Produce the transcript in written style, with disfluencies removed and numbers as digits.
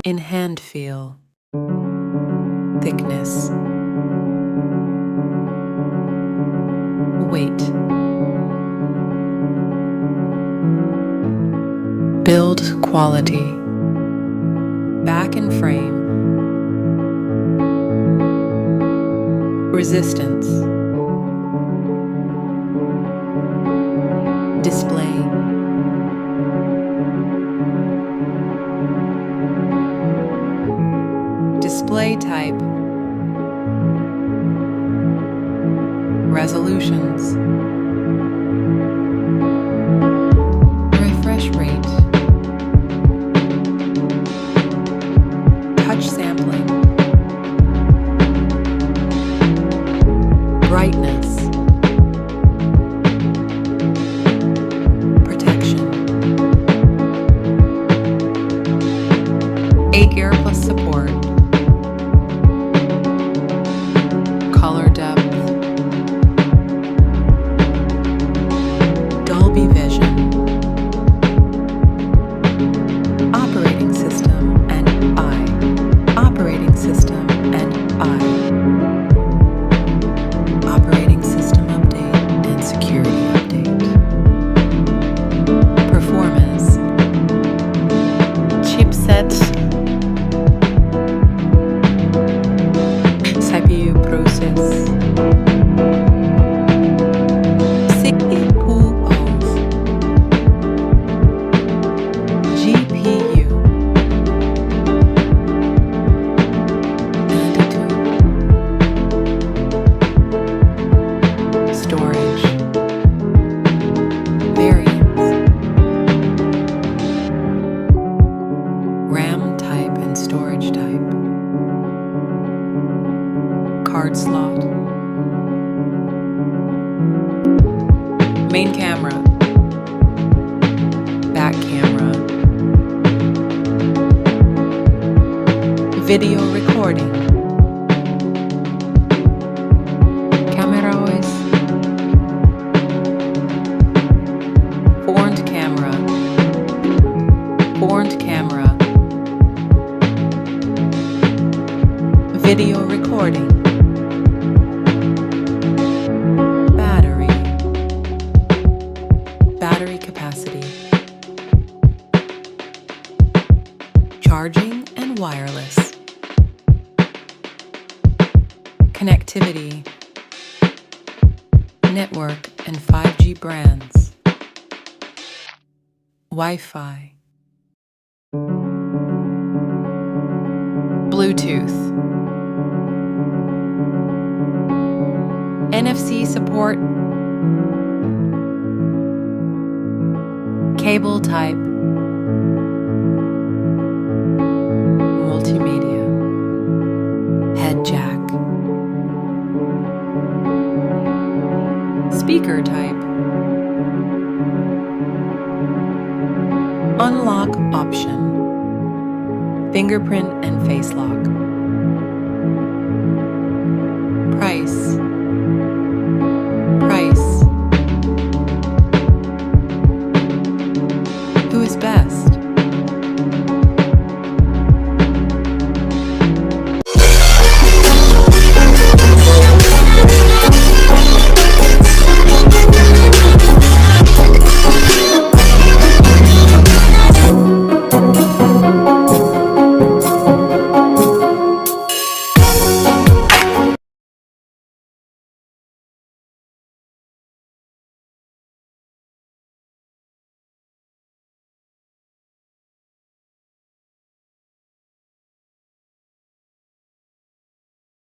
In hand feel, thickness, weight, build quality, back and frame, resistance, display, display type, resolutions, refresh rate, touch sampling, brightness, protection, 8 gear plus support, color depth, Dolby Vision, operating system and operating system and operating system update and security update, performance, chipset, CPU process, GPU, antutu, storage, variants, RAM type and storage type, card slot, main camera, back camera, video recording, camera voice, front camera, video recording, battery capacity, charging and wireless, connectivity, network and 5G brands, Wi-Fi, Bluetooth, NFC support, cable type, multimedia, head jack, speaker type, unlock option, fingerprint and face lock.